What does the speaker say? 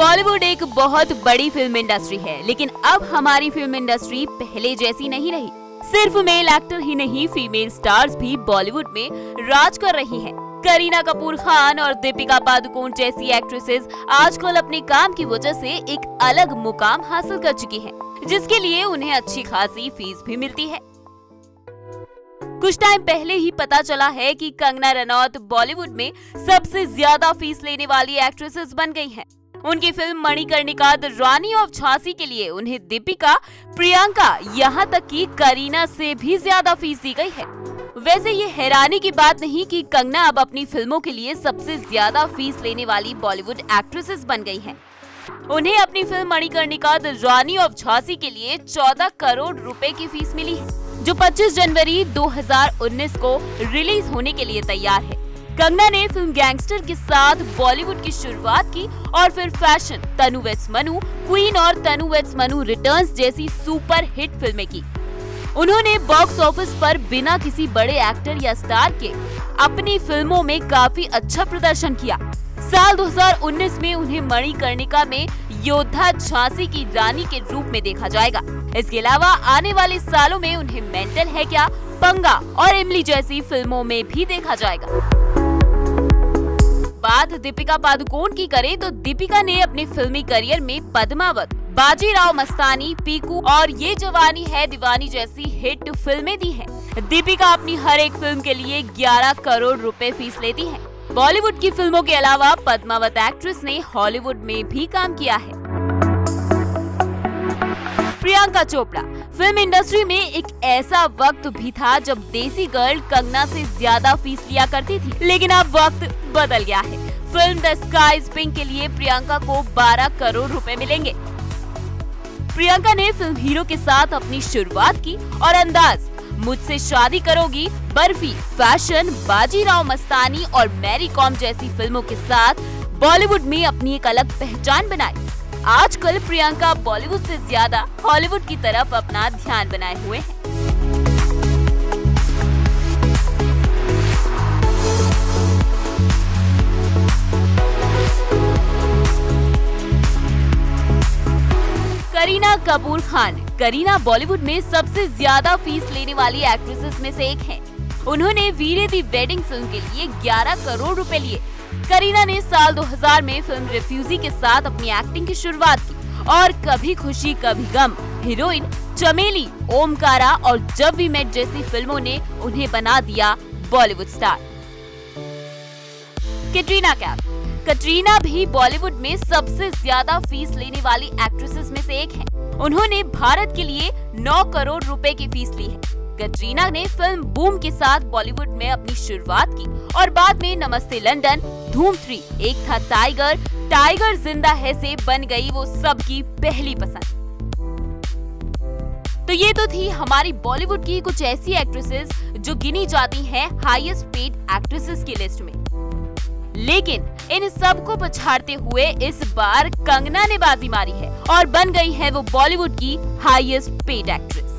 बॉलीवुड एक बहुत बड़ी फिल्म इंडस्ट्री है, लेकिन अब हमारी फिल्म इंडस्ट्री पहले जैसी नहीं रही। सिर्फ मेल एक्टर ही नहीं, फीमेल स्टार्स भी बॉलीवुड में राज कर रही हैं। करीना कपूर खान और दीपिका पादुकोण जैसी एक्ट्रेसेस आजकल अपने काम की वजह से एक अलग मुकाम हासिल कर चुकी हैं, जिसके लिए उन्हें अच्छी खासी फीस भी मिलती है। कुछ टाइम पहले ही पता चला है कि कंगना रनौत बॉलीवुड में सबसे ज्यादा फीस लेने वाली एक्ट्रेसेस बन गई हैं। उनकी film Manikarnika the Rani of Jhansi के लिए उन्हें दीपिका, प्रियंका, यहाँ तक कि करीना से भी ज्यादा फीस दी गई है। वैसे ये हैरानी की बात नहीं कि कंगना अब अपनी फिल्मों के लिए सबसे ज्यादा फीस लेने वाली बॉलीवुड एक्ट्रेसेस बन गई हैं। उन्हें अपनी film Manikarnika the Rani of Jhansi के लिए 14 करोड़ रुपए की फीस मिली है, जो 25 जनवरी 2019 को रिलीज होने के लिए तैयार है। कंगना ने फिल्म गैंगस्टर के साथ बॉलीवुड की शुरुआत की और फिर फैशन, तनु वेड्स मनु, क्वीन और तनु वेड्स मनु रिटर्न्स जैसी सुपर हिट फिल्में की। उन्होंने बॉक्स ऑफिस पर बिना किसी बड़े एक्टर या स्टार के अपनी फिल्मों में काफी अच्छा प्रदर्शन किया। साल 2019 में उन्हें मणिकर्णिका में योद्धा झांसी की रानी के रूप में देखा जाएगा। इसके अलावा आने वाले सालों में उन्हें मेंटल है क्या, पंगा और इमली जैसी फिल्मों में भी देखा जाएगा। बात दीपिका पादुकोण की करें तो दीपिका ने अपने फिल्मी करियर में पद्मावत, बाजीराव मस्तानी, पीकू और ये जवानी है दीवानी जैसी हिट फिल्में दी हैं। दीपिका अपनी हर एक फिल्म के लिए 11 करोड़ रुपए फीस लेती हैं। बॉलीवुड की फिल्मों के अलावा पद्मावत एक्ट्रेस ने हॉलीवुड में भी काम किया है। प्रियंका चोपड़ा, फिल्म इंडस्ट्री में एक ऐसा वक्त भी था जब देसी गर्ल कंगना से ज्यादा फीस लिया करती थी, लेकिन अब वक्त बदल गया है। Film the sky is pink के लिए प्रियंका को 12 करोड़ रुपए मिलेंगे। प्रियंका ने फिल्म हीरो के साथ अपनी शुरुआत की और अंदाज, मुझसे शादी करोगी, बर्फी, फैशन, बाजीराव मस्तानी और मैरी कॉम जैसी फिल्मों के साथ बॉलीवुड में अपनी एक अलग पहचान बनाई। आजकल प्रियंका बॉलीवुड से ज्यादा हॉलीवुड की तरफ अपना ध्यान बनाए हुए हैं। करीना कपूर खान, करीना बॉलीवुड में सबसे ज्यादा फीस लेने वाली एक्ट्रेसेस में से एक हैं। उन्होंने वीरे दी वेडिंग फिल्म के लिए 11 करोड़ रुपए लिए। करीना ने साल 2000 में फिल्म रिफ्यूजी के साथ अपनी एक्टिंग की शुरुआत की और कभी खुशी कभी गम, हीरोइन, चमेली, ओमकारा और जब वी मेट जैसी फिल्मों ने उन्हें बना दिया बॉलीवुड स्टार। कैटरीना कैफ, कैटरीना भी बॉलीवुड में सबसे ज्यादा फीस लेने वाली एक्ट्रेसेस में से एक है। उन्होंने भारत के लिए 9 करोड़ रुपए की फीस ली है। कैटरीना ने फिल्म बूम के साथ बॉलीवुड में अपनी शुरुआत की और बाद में नमस्ते लंदन, धूम 3, एक था टाइगर, टाइगर जिंदा है से बन गई वो सबकी पहली पसंद। तो ये तो थी हमारी बॉलीवुड की कुछ ऐसी एक्ट्रेसेस जो गिनी जाती हैं हाईएस्ट पेड एक्ट्रेसेस की लिस्ट में। लेकिन इन सबको पछाड़ते हुए इस बार कंगना ने बाजी मारी है और बन गई है वो बॉलीवुड की हाईएस्ट पेड एक्ट्रेस।